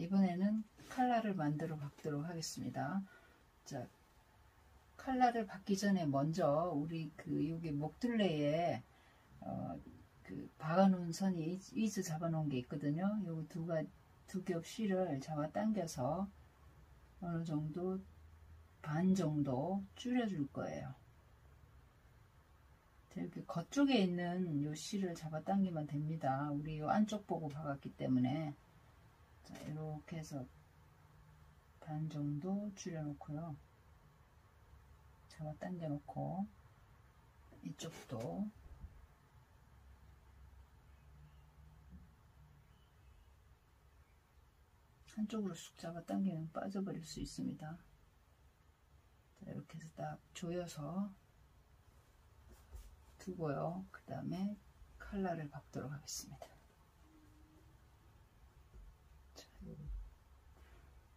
이번에는 칼라를 만들어 박도록 하겠습니다. 자, 칼라를 박기 전에 먼저 우리 여기 목둘레에 그 박아놓은 선이 위즈 잡아놓은 게 있거든요. 요 두 겹 실을 잡아 당겨서 어느 정도 반 정도 줄여줄 거예요. 이렇게 겉쪽에 있는 요 실을 잡아 당기면 됩니다. 우리 요 안쪽 보고 박았기 때문에. 자, 이렇게 해서 반 정도 줄여 놓고요. 잡아 당겨 놓고 이쪽도 한쪽으로 쑥 잡아 당기면 빠져버릴 수 있습니다. 자, 이렇게 해서 딱 조여서 두고요. 그 다음에 칼라를 박도록 하겠습니다. 자,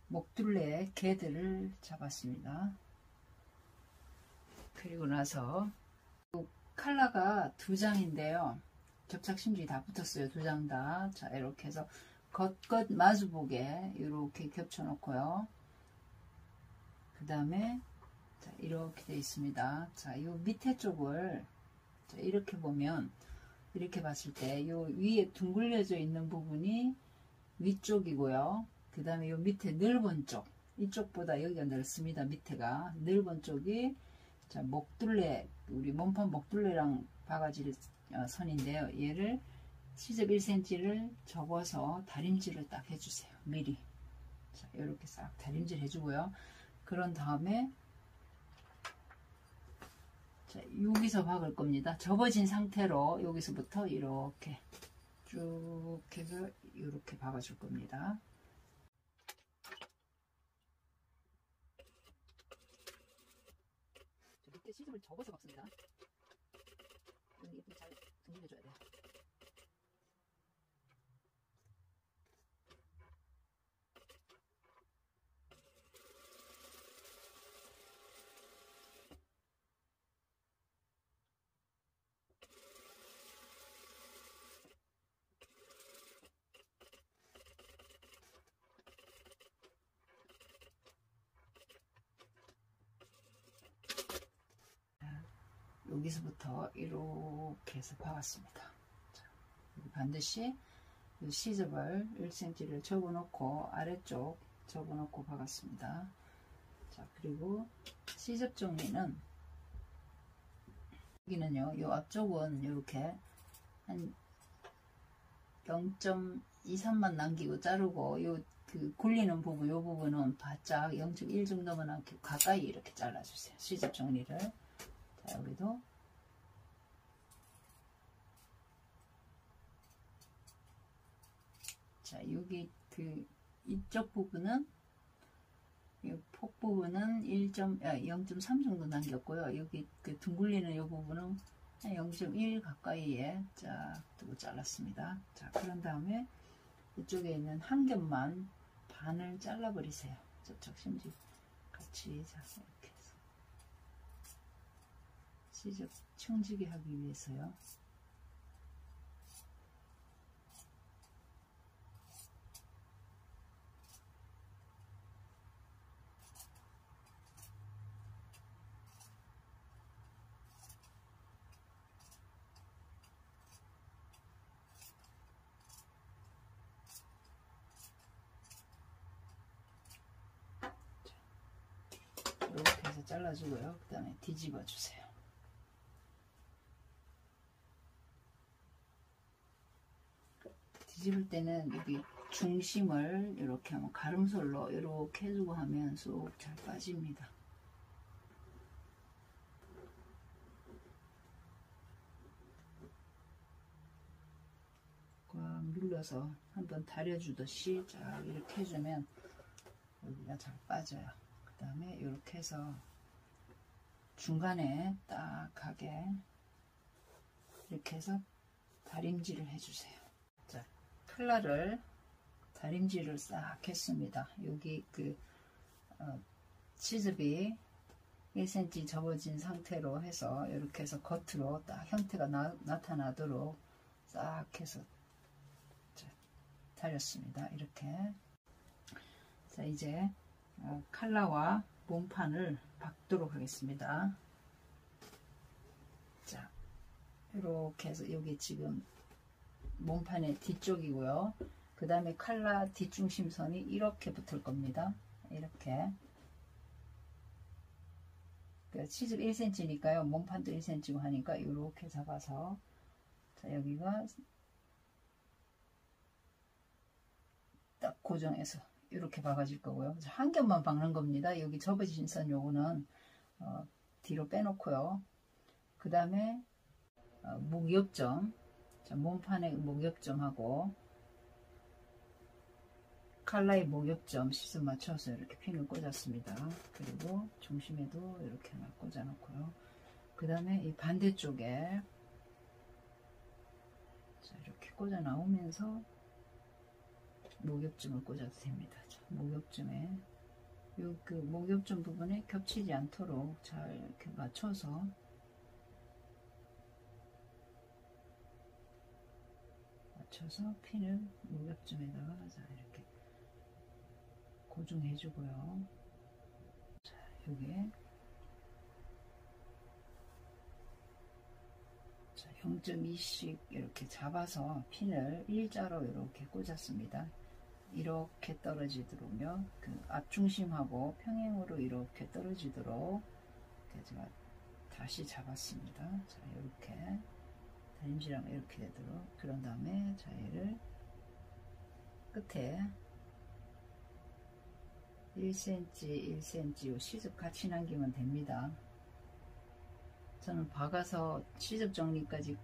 목둘레에 개들을 잡았습니다. 그리고 나서 칼라가 2장인데요. 접착심지 다 붙었어요. 2장 다. 자, 이렇게 해서 겉 마주보게 이렇게 겹쳐 놓고요. 그 다음에 이렇게 되어 있습니다. 자, 이 밑에 쪽을 이렇게 보면, 이렇게 봤을 때 요 위에 둥글려져 있는 부분이 위쪽이고요. 그 다음에 요 밑에 넓은 쪽, 이쪽보다 여기가 넓습니다. 밑에가 넓은 쪽이 자, 목둘레, 우리 몸판 목둘레랑 바가지 선인데요. 얘를 시접 1cm를 접어서 다림질을 딱 해주세요. 미리. 자, 이렇게 싹 다림질 해주고요. 그런 다음에 자, 여기서 박을 겁니다. 접어진 상태로 여기서부터 이렇게 쭉 해서 이렇게 박아줄 겁니다. 밑에 시접을 접어서 박습니다. 예쁘게 잘 정리해줘야 돼요. 여기서부터 이렇게 해서 박았습니다. 자, 반드시 시접을 1cm를 접어 놓고 아래쪽 접어 놓고 박았습니다. 자, 그리고 시접 정리는 여기는요, 요 앞쪽은 이렇게 한 0.23만 남기고 자르고 요 굴리는 부분, 요 부분은 바짝 0.1 정도만 가까이 이렇게 잘라주세요. 시접 정리를. 자, 여기도 자, 여기 이쪽 부분은 이 폭 부분은 0.3 정도 남겼고요. 여기 둥글리는 이 부분은 0.1 가까이에 쫙 두고 잘랐습니다. 자, 그런 다음에 이쪽에 있는 한 겹만 반을 잘라 버리세요. 접착심지 같이. 자, 이렇게 해서 시접 청지게 하기 위해서요. 이렇게 해서 잘라주고요. 그 다음에 뒤집어 주세요. 뒤집을 때는 여기 중심을 이렇게 하면 가름솔로 이렇게 해주고 하면 쏙 잘 빠집니다. 꽉 눌러서 한번 다려주듯이 쫙 이렇게 해주면 여기가 잘 빠져요. 그 다음에 이렇게 해서 중간에 딱 하게 이렇게 해서 다림질을 해주세요. 자, 칼라를 다림질을 싹 했습니다. 여기 시접이 1cm 접어진 상태로 해서 이렇게 해서 겉으로 딱 형태가 나타나도록 싹 해서 다렸습니다. 이렇게. 자, 이제 칼라와 몸판을 박도록 하겠습니다. 자, 이렇게 해서 여기 지금 몸판의 뒤쪽이고요. 그 다음에 칼라 뒷중심선이 이렇게 붙을 겁니다. 이렇게. 시접 1cm니까요. 몸판도 1cm고 하니까 이렇게 잡아서, 자, 여기가 딱 고정해서 이렇게 박아줄 거고요. 한 겹만 박는 겁니다. 여기 접어진 선 요거는 뒤로 빼놓고요. 그 다음에 목욕점, 자, 몸판의 목욕점하고 칼라의 목욕점 시접 맞춰서 이렇게 핀을 꽂았습니다. 그리고 중심에도 이렇게 하나 꽂아 놓고요. 그 다음에 이 반대쪽에, 자, 이렇게 꽂아 나오면서 목욕점을 꽂아도 됩니다. 자, 목욕점에 그 목욕점 부분에 겹치지 않도록 잘 이렇게 맞춰서 핀을 목욕점에다가 자, 이렇게 고정해 주고요. 자, 여기에 0.2씩 이렇게 잡아서 핀을 일자로 이렇게 꽂았습니다. 이렇게 떨어지도록요. 그 앞중심하고 평행으로 이렇게 떨어지도록 제가 다시 잡았습니다. 자, 이렇게 다림질하면 이렇게 되도록. 그런 다음에 자, 얘를 끝에 1cm, 1cm 시접 같이 남기면 됩니다. 저는 박아서 시접 정리까지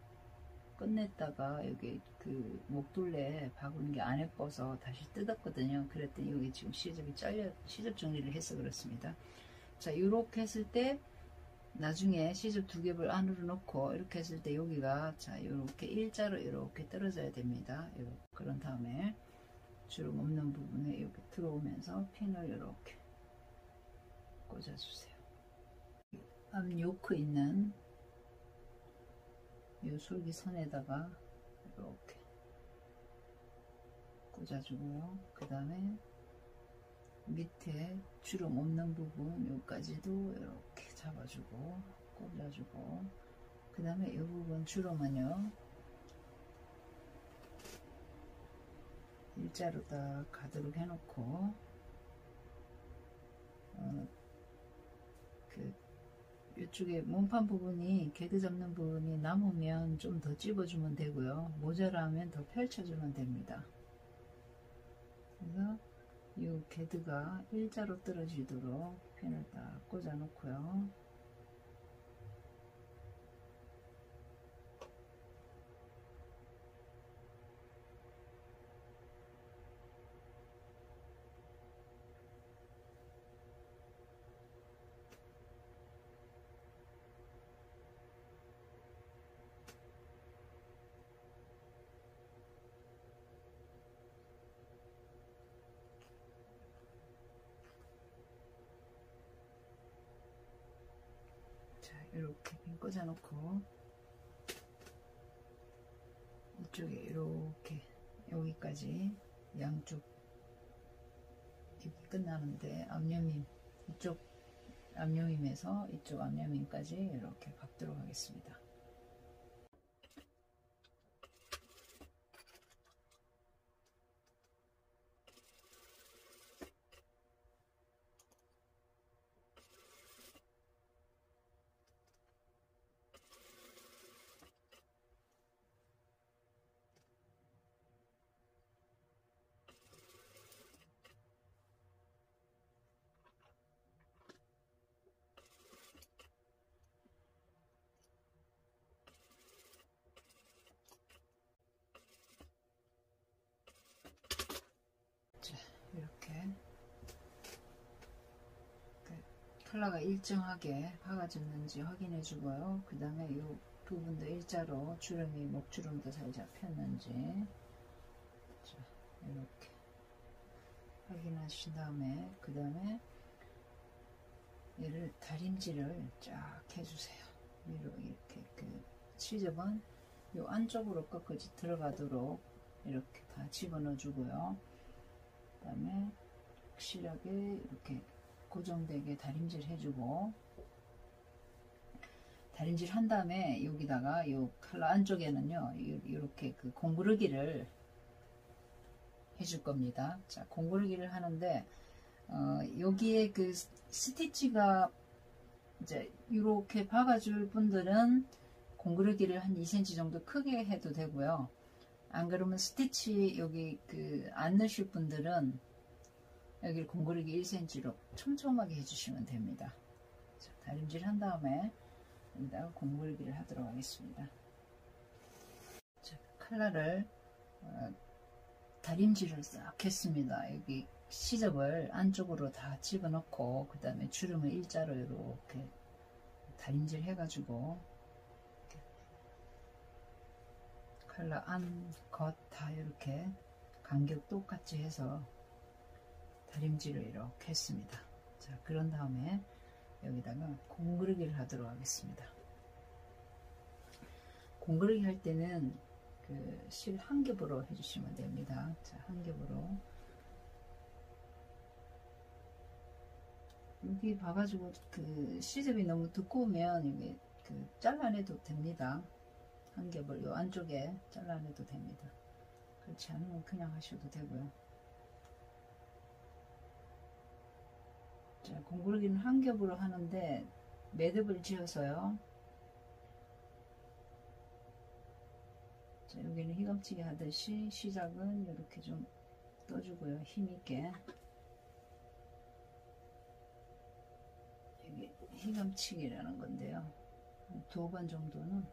끝냈다가 여기 그 목둘레 박은 게 안 예뻐서 다시 뜯었거든요. 그랬더니 여기 지금 시접이 잘려, 시접 정리를 해서 그렇습니다. 자, 이렇게 했을 때 나중에 시접 두 겹을 안으로 넣고 이렇게 했을 때 여기가 자, 이렇게 일자로 이렇게 떨어져야 됩니다. 그런 다음에 주름 없는 부분에 이렇게 들어오면서 핀을 이렇게 꽂아주세요. 앞 요크 있는 이 솔기선에다가 이렇게 꽂아주고요. 그 다음에 밑에 주름 없는 부분 여기까지도 이렇게 잡아주고 꽂아주고, 그 다음에 이 부분 주름은요 일자로 딱 가도록 해놓고 이쪽에 몸판 부분이 개드 잡는 부분이 남으면 좀 더 찝어주면 되고요. 모자라면 더 펼쳐주면 됩니다. 그래서 이 개드가 일자로 떨어지도록 펜을 딱 꽂아 놓고요. 이렇게 핀 꽂아 놓고 이쪽에 이렇게 여기까지 양쪽 여기 끝나는데 앞여밈, 이쪽 앞여밈에서 이쪽 앞여밈까지 이렇게 박도록 하겠습니다. 이렇게 컬러가 일정하게 박아졌는지 확인해 주고요. 그 다음에 이 부분도 일자로 주름이 목주름도 잘 잡혔는지 자, 이렇게 확인하신 다음에 그 다음에 얘를 다림질을 쫙 해주세요. 위로 이렇게 그 시접은 이 안쪽으로 끝까지 들어가도록 이렇게 다 집어넣어 주고요. 그 다음에 확실하게 이렇게 고정되게 다림질 해주고, 다림질 한 다음에 여기다가 요 컬러 안쪽에는요 이렇게 그 공구르기를 해줄 겁니다. 자, 공구르기를 하는데 여기에 그 스티치가 이제 이렇게 박아줄 분들은 공구르기를 한 2cm 정도 크게 해도 되고요. 안 그러면 스티치 여기 그 안 넣으실 분들은 여기 공구르기 1cm로 촘촘하게 해주시면 됩니다. 자, 다림질 한 다음에 여기다가 공구르기를 하도록 하겠습니다. 자, 칼라를 다림질을 싹 했습니다. 여기 시접을 안쪽으로 다 집어넣고 그 다음에 주름을 일자로 이렇게 다림질 해가지고 칼라 안, 겉 다 이렇게 간격 똑같이 해서 다림질을 이렇게 했습니다. 자, 그런 다음에 여기다가 공구르기를 하도록 하겠습니다. 공구르기 할 때는 그 실 한 겹으로 해주시면 됩니다. 자, 한 겹으로 여기 봐가지고 그 시접이 너무 두꺼우면 이게 그 잘라내도 됩니다. 한 겹을 요 안쪽에 잘라내도 됩니다. 그렇지 않으면 그냥 하셔도 되고요. 자, 공구르기는 한 겹으로 하는데 매듭을 지어서요. 자, 여기는 휘감치기 하듯이 시작은 이렇게 좀 떠주고요. 힘있게. 이게 휘감치기라는 건데요. 2번 정도는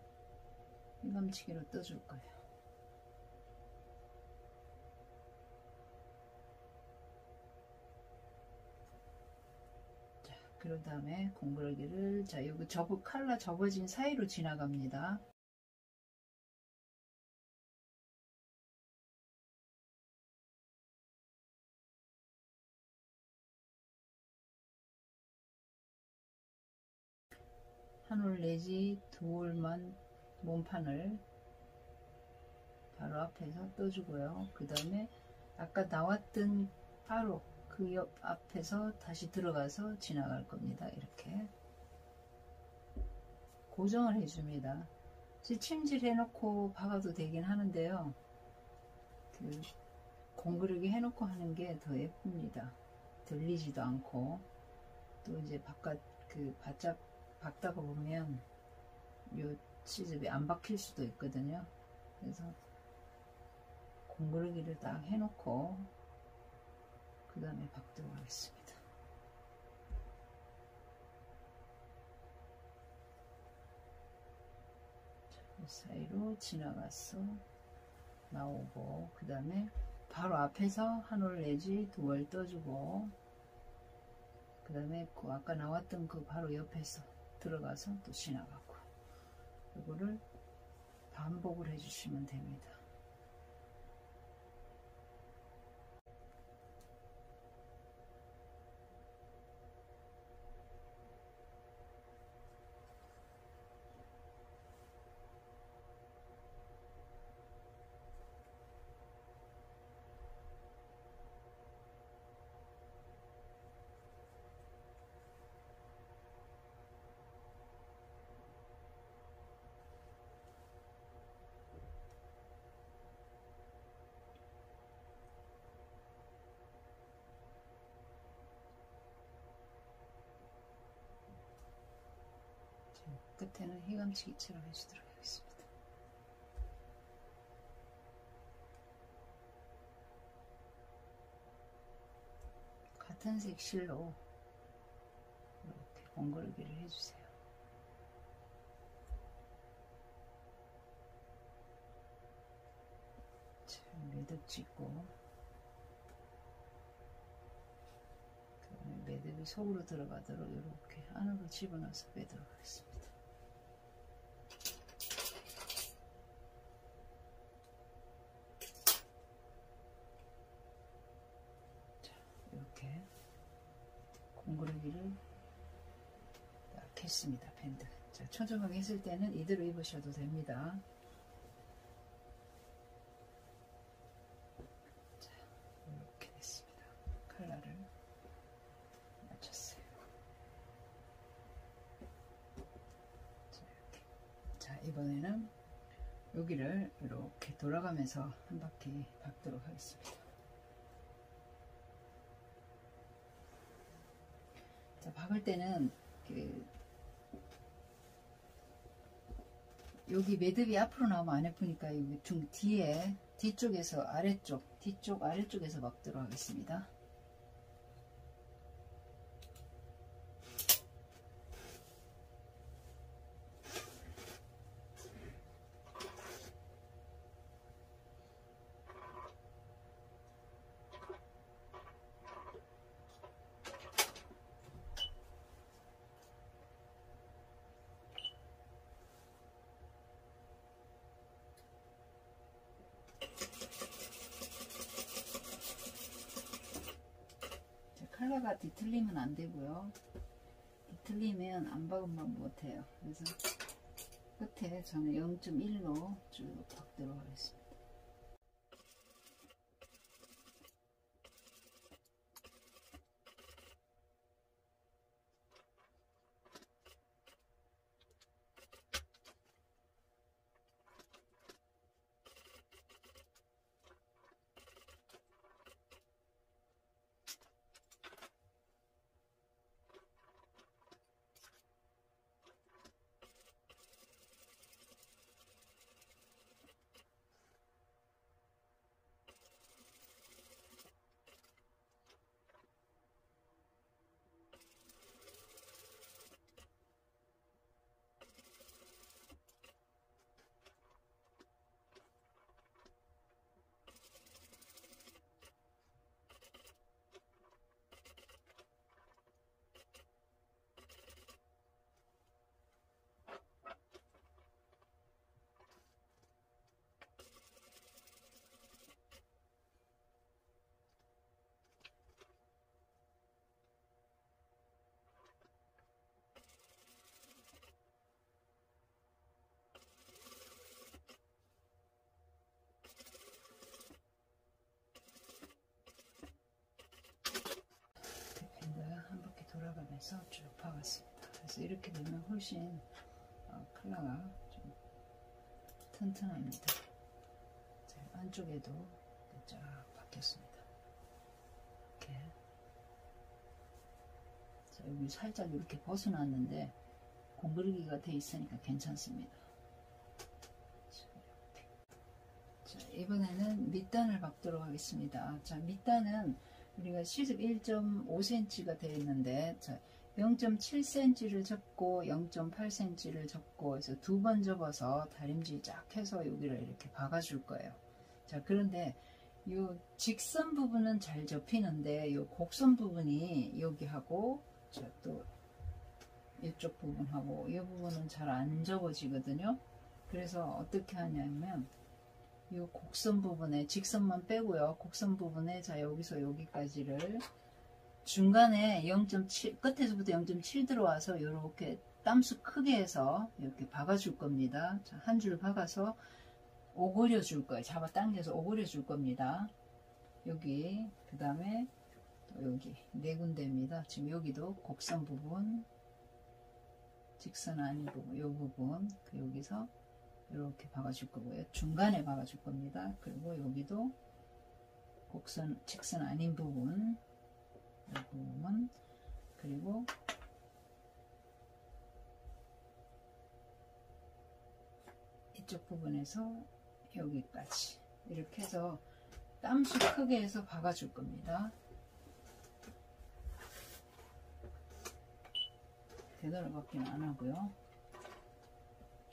휘감치기로 떠줄 거예요. 자, 그런 다음에 공구르기를 자, 여기 칼라 접어진 사이로 지나갑니다. 한 올 내지 2올만 몸판을 바로 앞에서 떠주고요. 그 다음에 아까 나왔던 바로 그 옆 앞에서 다시 들어가서 지나갈 겁니다. 이렇게 고정을 해줍니다. 침질 해놓고 박아도 되긴 하는데요. 그 공구르기 해놓고 하는 게 더 예쁩니다. 들리지도 않고 또 이제 바깥 그 바짝 박다가 보면 요 시접이 안 박힐 수도 있거든요. 그래서 공구르기를 딱 해놓고 그 다음에 박도록 하겠습니다. 이 사이로 지나가서 나오고 그 다음에 바로 앞에서 한 올 내지 2올 떠주고 그 다음에 그 아까 나왔던 그 바로 옆에서 들어가서 또 지나가고 이거를 반복을 해주시면 됩니다. 끝에는 휘감치기처럼 해주도록 하겠습니다. 같은 색 실로 이렇게 공구르기를 해주세요. 자, 매듭 찍고 매듭이 속으로 들어가도록 이렇게 안으로 집어넣어서 빼도록 하겠습니다. 자, 이렇게 공구르기를 딱 했습니다. 밴드. 자, 촘촘하게 했을 때는 이대로 입으셔도 됩니다. 자, 이렇게 됐습니다. 컬러를 이번에는 여기를 이렇게 돌아가면서 한 바퀴 박도록 하겠습니다. 자, 박을 때는 여기 매듭이 앞으로 나오면 안 예쁘니까 여기 등 뒤에 뒤쪽에서 뒤쪽 아래쪽에서 박도록 하겠습니다. 컬러가 뒤틀리면 안 되고요. 뒤틀리면 안 박으면 못해요. 그래서 끝에 저는 0.1로 쭉 박도록 하겠습니다. 한 바퀴 돌아가면서 쭉 박았습니다. 그래서 이렇게 되면 훨씬 컬러가 좀 튼튼합니다. 자, 안쪽에도 쫙 박혔습니다. 이렇게. 자, 여기 살짝 이렇게 벗어났는데 공그르기가 돼 있으니까 괜찮습니다. 자, 이번에는 밑단을 박도록 하겠습니다. 자, 밑단은 우리가 시습 1.5cm가 되어 있는데 0.7cm를 접고 0.8cm를 접고 해서 두 번 접어서 다림질 쫙 해서 여기를 이렇게 박아줄 거예요. 자, 그런데 이 직선 부분은 잘 접히는데 이 곡선 부분이 여기하고 또 이쪽 부분하고 이 부분은 잘 안 접어지거든요. 그래서 어떻게 하냐면 이 곡선 부분에 직선만 빼고요. 곡선 부분에 자 여기서 여기까지를 중간에 0.7 끝에서부터 0.7 들어와서 이렇게 땀수 크게 해서 이렇게 박아줄 겁니다. 자, 한 줄 박아서 오그려 줄 거예요. 잡아 당겨서 오그려 줄 겁니다. 여기 그 다음에 또 여기 네 군데입니다. 지금 여기도 곡선 부분, 직선 아닌 부분, 이 부분 여기서 이렇게 박아줄 거고요. 중간에 박아줄 겁니다. 그리고 여기도 곡선, 직선 아닌 부분, 이 부분, 그리고 이쪽 부분에서 여기까지 이렇게 해서 땀수 크게 해서 박아줄 겁니다. 대단히 박기는 안 하고요.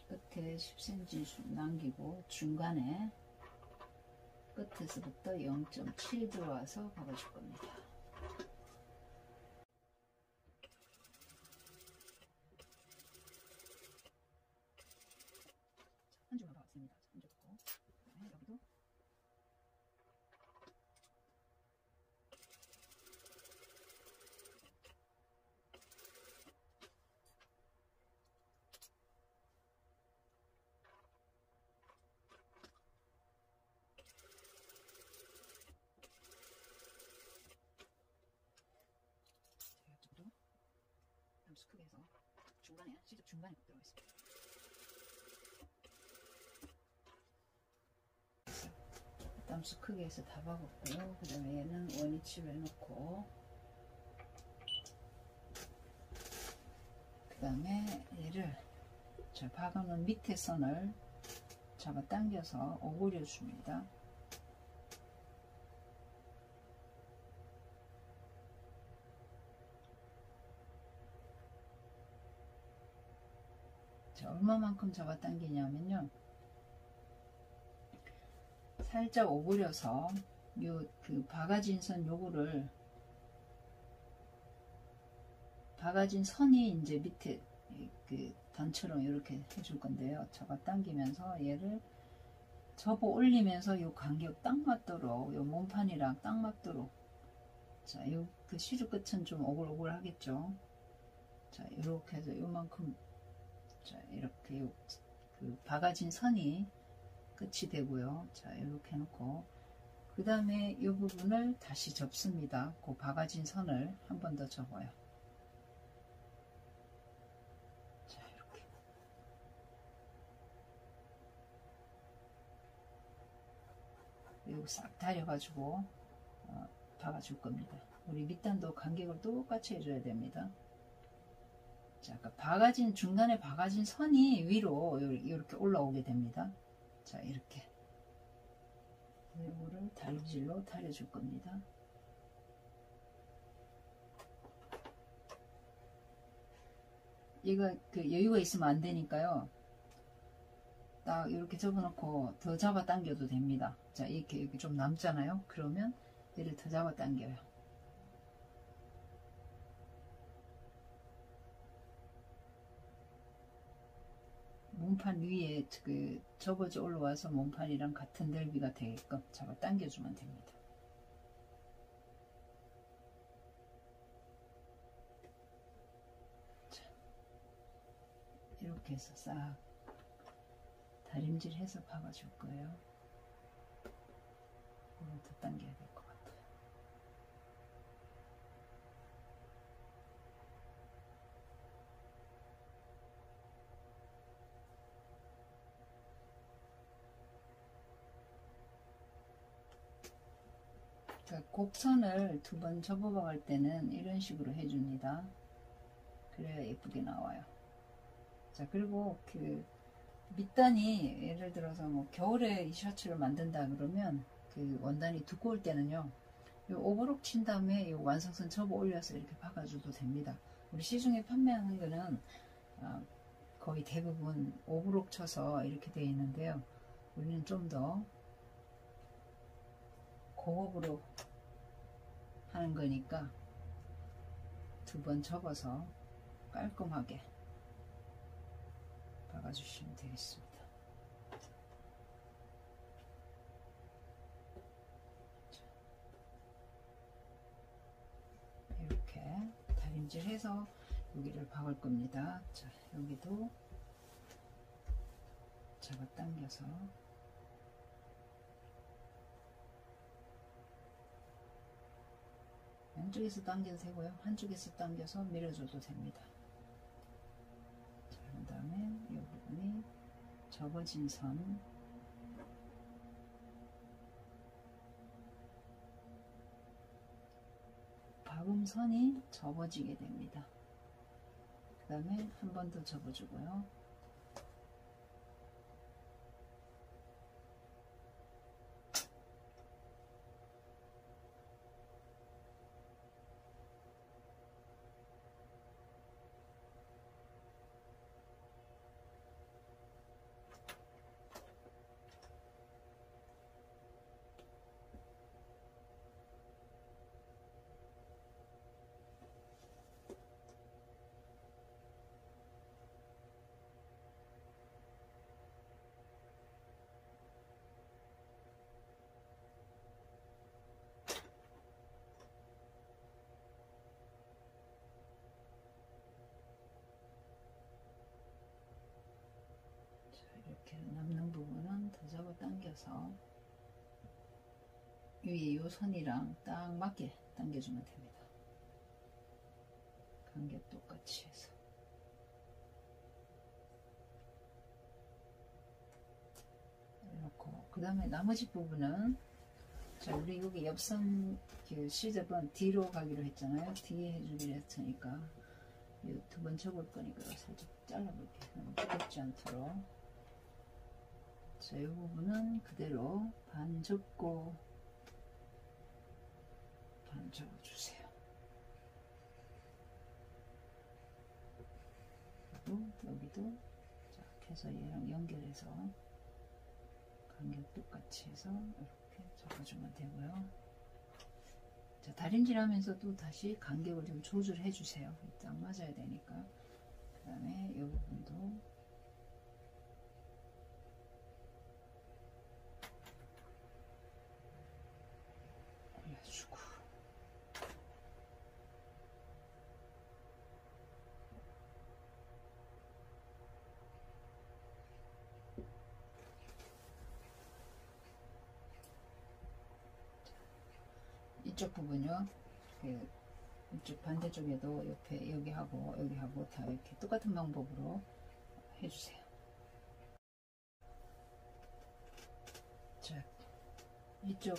끝에 10cm 남기고 중간에 끝에서부터 0.7 들어와서 박아줄 겁니다. 한 줄만 박았습니다. 한 줄 박고 그다음에 여기도 땀수 크게 해서 중간에 시접 중간에 들어가겠습니다. 땀수 크게 해서 다 박았고요. 그 다음에 얘는 원위치로 해놓고, 그 다음에 얘를 저 박아놓은 밑에 선을 잡아 당겨서 오그려 줍니다. 자, 얼마만큼 잡아 당기냐면요, 살짝 오그려서 요 그 박아진 선 요거를, 박아진 선이 이제 밑에 그 단처럼 이렇게 해줄 건데요. 잡아 당기면서 얘를 접어 올리면서 요 간격 딱 맞도록, 요 몸판이랑 딱 맞도록, 자, 요 그 시루 끝은 좀 오글오글 하겠죠. 자, 이렇게 해서 요만큼, 자, 이렇게 요 그 박아진 선이 끝이 되고요. 자, 이렇게 해놓고, 그 다음에 이 부분을 다시 접습니다. 그 박아진 선을 한 번 더 접어요. 자, 이렇게. 이거 싹 다려가지고 박아줄 겁니다. 우리 밑단도 간격을 똑같이 해줘야 됩니다. 자, 아까 박아진, 중간에 박아진 선이 위로 이렇게 올라오게 됩니다. 자, 이렇게. 이거를 다림질로 다려줄 겁니다. 얘가 그 여유가 있으면 안 되니까요. 딱 이렇게 접어놓고 더 잡아 당겨도 됩니다. 자, 이렇게 좀 남잖아요. 그러면 얘를 더 잡아 당겨요. 몸판 위에 그 접어져 올라와서 몸판이랑 같은 넓이가 되게끔 잡아 당겨주면 됩니다. 자, 이렇게 해서 싹 다림질 해서 박아줄 거예요. 이걸 더 당겨야 될 것 같아요. 곡선을 두 번 접어 박을 때는 이런 식으로 해줍니다. 그래야 예쁘게 나와요. 자, 그리고 그 밑단이 예를 들어서 뭐 겨울에 이 셔츠를 만든다 그러면 그 원단이 두꺼울 때는요, 요 오버록 친 다음에 요 완성선 접어 올려서 이렇게 박아줘도 됩니다. 우리 시중에 판매하는 거는 거의 대부분 오버록 쳐서 이렇게 되어 있는데요. 우리는 좀 더 고급으로 하는 거니까 두 번 접어서 깔끔하게 박아주시면 되겠습니다. 이렇게 다림질 해서 여기를 박을 겁니다. 자, 여기도 잡아 당겨서 양쪽에서 당겨도 되고요. 한쪽에서 당겨서 밀어줘도 됩니다. 자, 그 다음에 이 부분이 접어진 선, 박음 선이 접어지게 됩니다. 그 다음에 한 번 더 접어주고요. 이렇게 남는 부분은 더 잡아 당겨서 위에 이 선이랑 딱 맞게 당겨주면 됩니다. 간격 똑같이 해서. 이렇게 그 다음에 나머지 부분은 자, 우리 여기 옆선 그 시접은 뒤로 가기로 했잖아요. 뒤에 해주기로 했으니까 이 두 번 접을 거니까 살짝 잘라볼게요. 너무 두껍지 않도록. 자, 이 부분은 그대로 반 접고 반 접어주세요. 그리고 여기도 자, 해서 얘랑 연결해서 간격 똑같이 해서 이렇게 접어주면 되고요. 자, 다림질 하면서도 다시 간격을 좀 조절해 주세요. 딱 맞아야 되니까. 그 다음에 이 부분도 올려주고, 이쪽 부분요. 그 이쪽 반대쪽에도 옆에 여기하고 여기하고 다 이렇게 똑같은 방법으로 해주세요. 자, 이쪽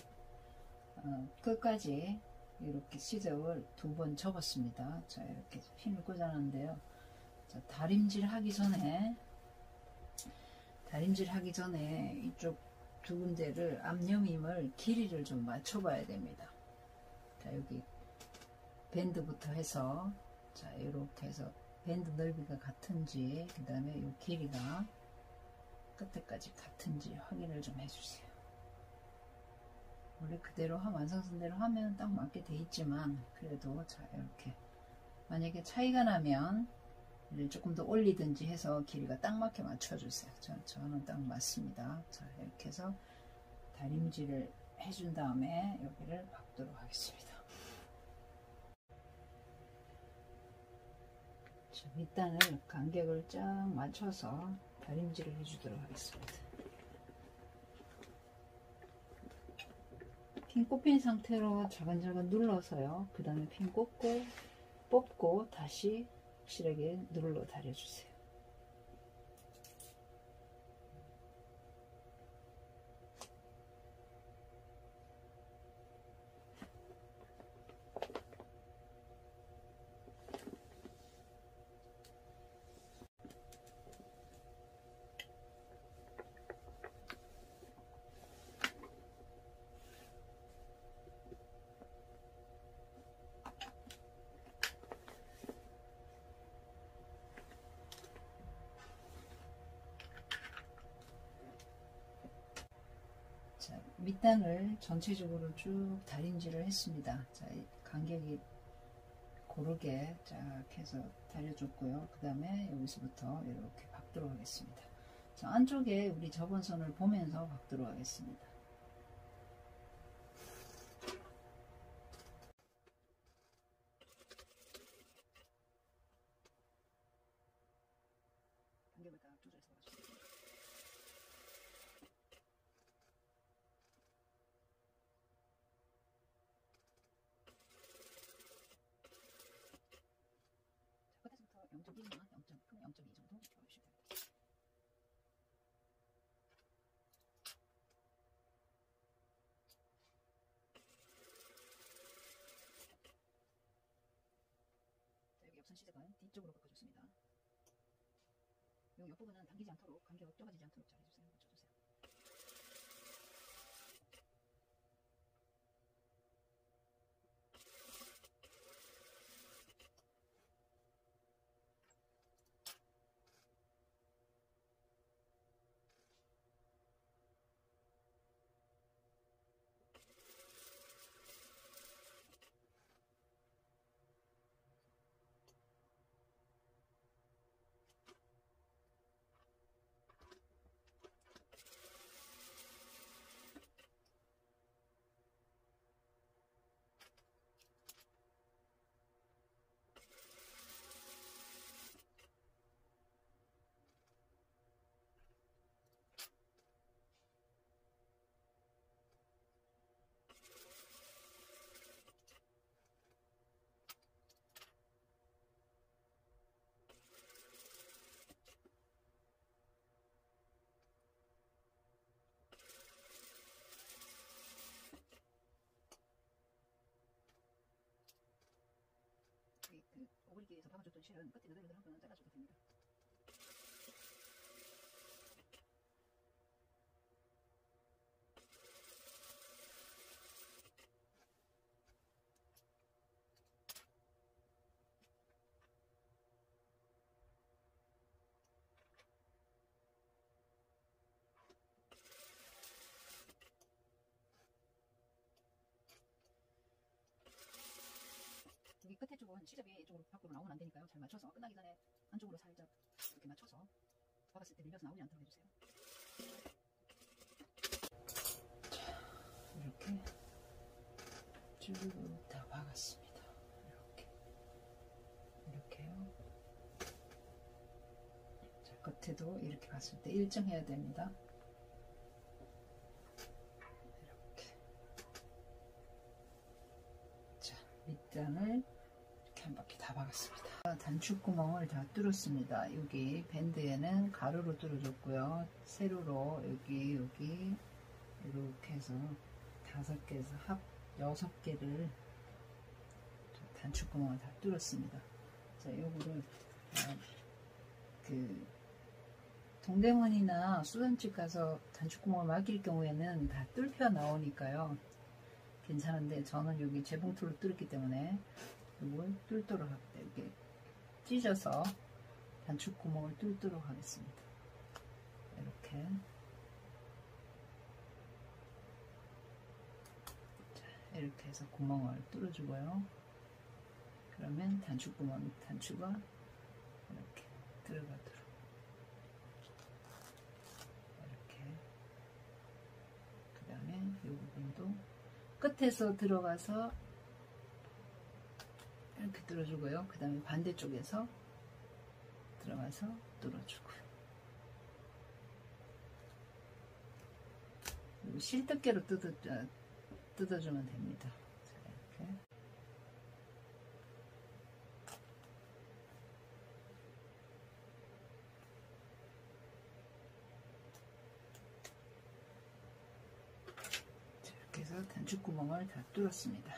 끝까지 이렇게 시접을 두 번 접었습니다. 자, 이렇게 힘을 꽂아놨는데요. 자, 다림질 하기 전에 이쪽 두 군데를 앞여밈을 길이를 좀 맞춰봐야 됩니다. 자, 여기 밴드부터 해서 자, 이렇게 해서 밴드 넓이가 같은지, 그 다음에 이 길이가 끝에까지 같은지 확인을 좀 해주세요. 원래 그대로 완성선대로 하면 딱 맞게 돼 있지만, 그래도 자, 이렇게 만약에 차이가 나면 조금 더 올리든지 해서 길이가 딱 맞게 맞춰주세요. 저는 딱 맞습니다. 자, 이렇게 해서 다림질을 해준 다음에 여기를 박도록 하겠습니다. 자, 밑단을 간격을 쫙 맞춰서 다림질을 해주도록 하겠습니다. 핀 꼽힌 상태로 자근자근 눌러서요. 그 다음에 핀 꽂고 뽑고 다시 확실하게 눌러 다려주세요. 자, 밑단을 전체적으로 쭉 다림질을 했습니다. 자, 간격이 고르게 쫙 해서 다려줬고요. 그 다음에 여기서부터 이렇게 박도록 하겠습니다. 자, 안쪽에 우리 접은 선을 보면서 박도록 하겠습니다. 간격을 딱 조절해서 박아주세요. 끝에서부터 0.1나 0.2 정도 잡아주시면 됩니다. 자, 여기 옆선 시접은 뒤쪽으로 바꿔줬습니다. 이 옆부분은 당기지 않도록 간격 좁아지지 않도록 잘 해주세요. 맞춰주세요. 여기에서 박아줬던 실은 끝에 너덜너덜한 거는 잘라줘도 됩니다. 여기 끝에 쪽은 시접이 이쪽으로 밖으로 나오면 안 되니까요. 잘 맞춰서 끝나기 전에 안쪽으로 살짝 이렇게 맞춰서 박았을 때 밀려서 나오지 않도록 해주세요. 자, 이렇게 쭉 다 박았습니다. 이렇게요. 자, 끝에도 이렇게 갔을 때 일정해야 됩니다. 이렇게. 자, 밑단을 이렇게 한 바퀴 다 박았습니다. 단축구멍을 다 뚫었습니다. 여기 밴드에는 가로로 뚫어줬고요. 세로로 여기 이렇게 해서 5개에서 합 6개를 단축구멍을 다 뚫었습니다. 자, 요거를 그 동대문이나 수전집 가서 단축구멍을 막일 경우에는 다 뚫혀 나오니까요. 괜찮은데 저는 여기 재봉틀로 뚫었기 때문에 이걸 뚫도록 합니다. 이렇게 찢어서 단축구멍을 뚫도록 하겠습니다. 이렇게. 자, 이렇게 해서 구멍을 뚫어주고요. 그러면 단축구멍, 단추가 이렇게 들어가도록. 이렇게. 그 다음에 이 부분도 끝에서 들어가서 이렇게 뚫어주고요. 그 다음에 반대쪽에서 들어가서 뚫어주고요. 그리고 실뜨개로 뜯어주면 됩니다. 자, 이렇게. 자, 이렇게 해서 단축구멍을 다 뚫었습니다.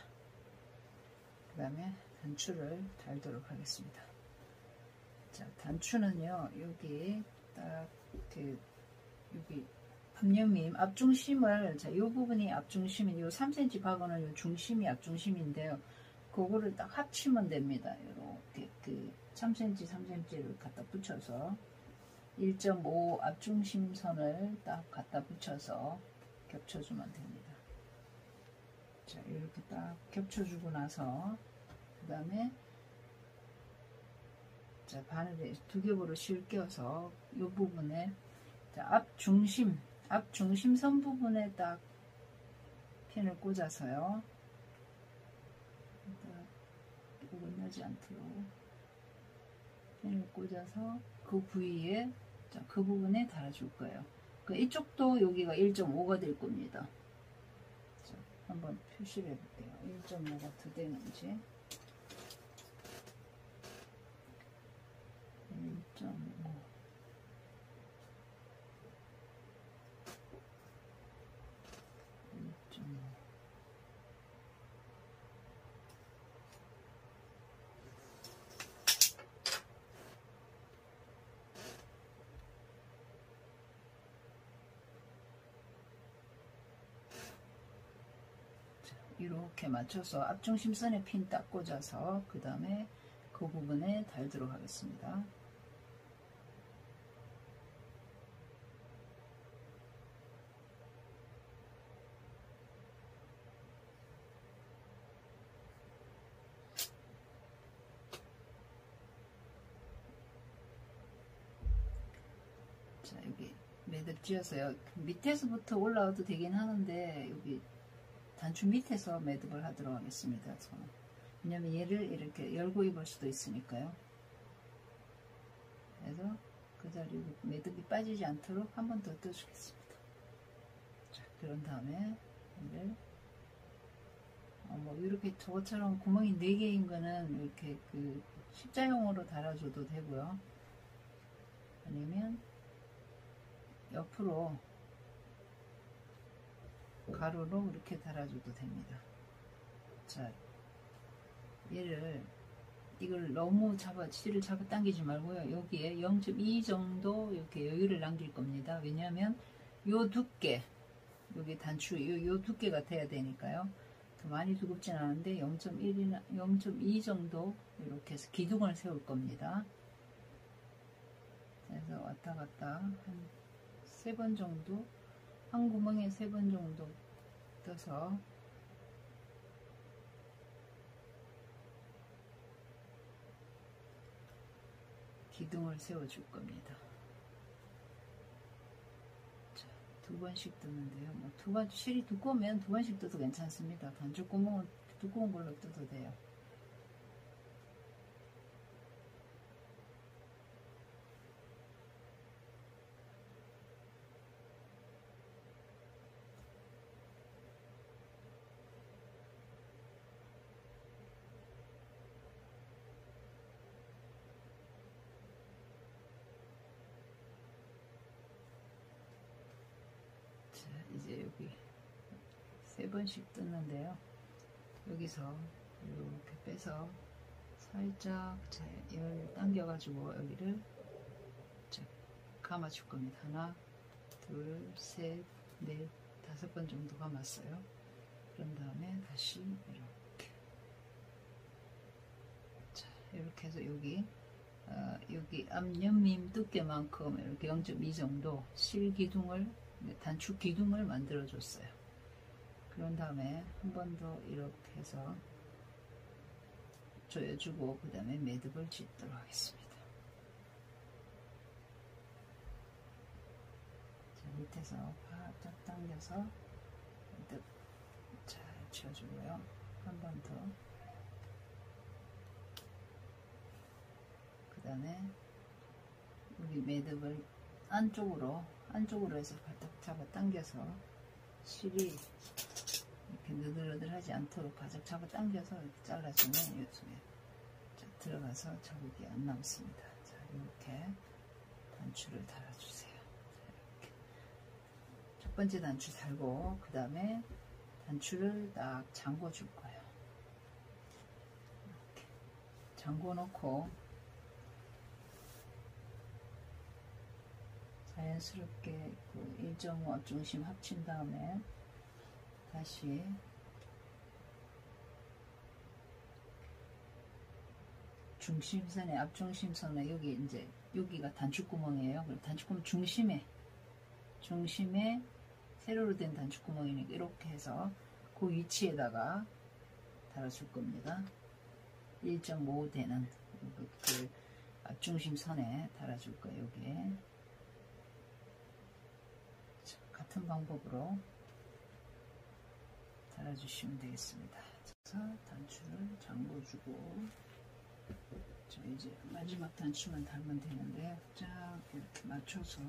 그 다음에 단추를 달도록 하겠습니다. 자, 단추는요, 여기 딱 이렇게 여기 앞여밈 앞중심을, 자, 요 부분이 앞중심인 요 3cm 박아놓은 요 중심이 앞중심인데요. 그거를 딱 합치면 됩니다. 이렇게 그 3cm 3cm를 갖다 붙여서 1.5 앞중심선을 딱 갖다 붙여서 겹쳐주면 됩니다. 자, 이렇게 딱 겹쳐주고 나서 그 다음에 자, 바늘에 2겹으로 실겨서 이 부분에 자, 앞중심선 부분에 딱 핀을 꽂아서요. 어긋나지 않도록 핀을 꽂아서 그 부위에 자, 그 부분에 달아줄 거예요. 그 이쪽도 여기가 1.5가 될 겁니다. 자, 한번 표시를 해볼게요. 1.5가 더 되는지. 1.5 이렇게 맞춰서 앞중심선에 핀 딱 꽂아서 그 다음에 그 부분에 달도록 하겠습니다. 자, 여기 매듭 지어서요. 밑에서부터 올라와도 되긴 하는데 여기 단추 밑에서 매듭을 하도록 하겠습니다. 저는. 왜냐면 얘를 이렇게 열고 입을 수도 있으니까요. 그래서 그 자리로 매듭이 빠지지 않도록 한 번 더 떠주겠습니다. 자, 그런 다음에 얘를 뭐 이렇게 저것처럼 구멍이 4개인 거는 이렇게 그 십자형으로 달아줘도 되고요. 아니면 옆으로 가로로 이렇게 달아줘도 됩니다. 자, 얘를 이걸 너무 실을 잡아당기지 말고요. 여기에 0.2 정도 이렇게 여유를 남길 겁니다. 왜냐하면 요 두께, 여기 단추 요 두께가 돼야 되니까요. 더 많이 두껍진 않은데 0.1이나 0.2 정도 이렇게 해서 기둥을 세울 겁니다. 그래서 왔다 갔다 한 3번 정도, 한 구멍에 3번 정도 떠서 기둥을 세워줄 겁니다. 자, 2번씩 뜨는데요. 뭐 실이 두꺼우면 2번씩 떠도 괜찮습니다. 단추 구멍은 두꺼운 걸로 떠도 돼요. 이제 여기 3번씩 뜯는데요. 여기서 이렇게 빼서 살짝 열 당겨가지고 여기를 감아줄 겁니다. 하나, 둘, 셋, 넷, 5번 정도 감았어요. 그런 다음에 다시 이렇게. 자, 이렇게 해서 여기 앞옆림 두께만큼 이렇게 0.2 정도 실 기둥을, 단축 기둥을 만들어 줬어요. 그런 다음에 한 번 더 이렇게 해서 조여주고 그 다음에 매듭을 짓도록 하겠습니다. 자, 밑에서 바짝 당겨서 매듭 잘 지어주고요. 한 번 더. 그 다음에 여기 매듭을 안쪽으로 해서 바짝 잡아 당겨서 실이 이렇게 너덜너덜하지 않도록 바짝 잡아 당겨서 이렇게 잘라주면 요즘에 들어가서 자국이 안 남습니다. 자, 이렇게 단추를 달아주세요. 자, 이렇게 첫 번째 단추 달고 그 다음에 단추를 딱 잠궈 줄 거예요. 이렇게 잠궈 놓고 자연스럽게 그 1.5 앞중심 합친 다음에 다시 중심선에, 앞중심선에 여기가 단추구멍이에요. 단추구멍 중심에 세로로 된 단추구멍이니까 이렇게 해서 그 위치에다가 달아줄 겁니다. 1.5 되는 그 앞중심선에 달아줄 거예요. 여기에. 같은 방법으로 달아주시면 되겠습니다. 그래서 단추를 잠궈주고, 자, 이제 마지막 단추만 달면 되는데, 쫙 이렇게 맞춰서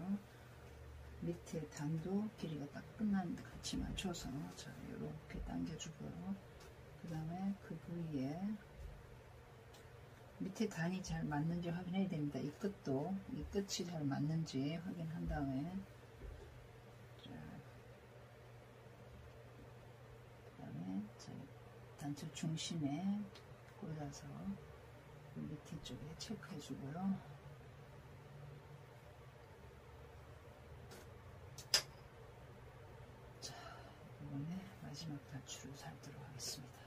밑에 단도 길이가 딱 끝난 같이 맞춰서 자, 이렇게 당겨주고요. 그 다음에 그 부위에 밑에 단이 잘 맞는지 확인해야 됩니다. 이 끝이 잘 맞는지 확인한 다음에 단추 중심에 꽂아서 밑에 쪽에 체크해 주고요. 자, 이번에 마지막 단추를 살도록 하겠습니다.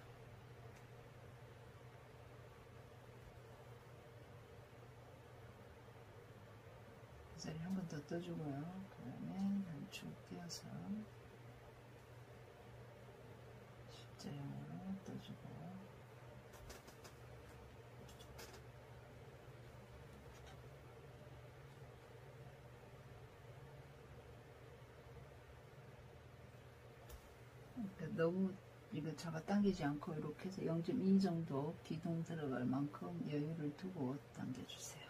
그 자리 한 번 더 떠주고요. 그 다음에 단추 띄어서 십자형으로 떠주고, 그러니까 너무 이거 잡아당기지 않고 이렇게 해서 0.2 정도 기둥 들어갈 만큼 여유를 두고 당겨주세요.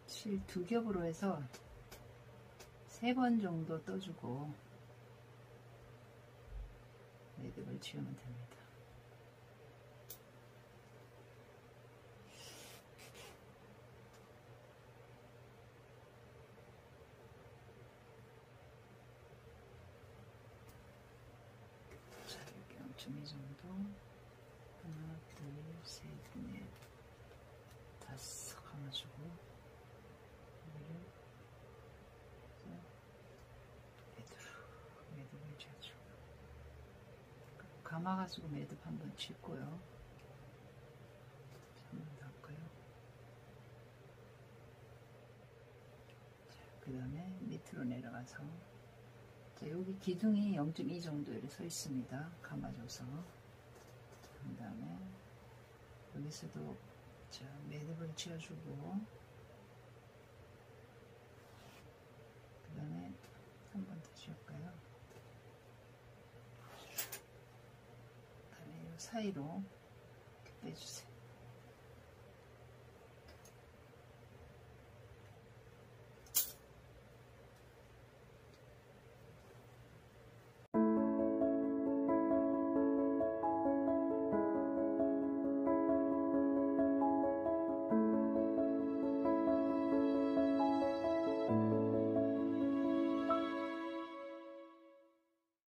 실 2겹으로 해서 3번 정도 떠주고 매듭을 지으면 됩니다. 0.2 정도. 하나, 둘, 셋, 넷, 다섯 감아주고, 여기를 매듭을 지어주고, 감아가지고 매듭 한번 짚고요. 한번 닫고요. 그 다음에 밑으로 내려가서, 자, 여기 기둥이 0.2 정도 이렇게 서 있습니다. 감아줘서. 그 다음에 여기서도 자, 매듭을 지어주고, 그 다음에 한 번 더 지울까요? 그 다음에 이 사이로 이렇게 빼주세요.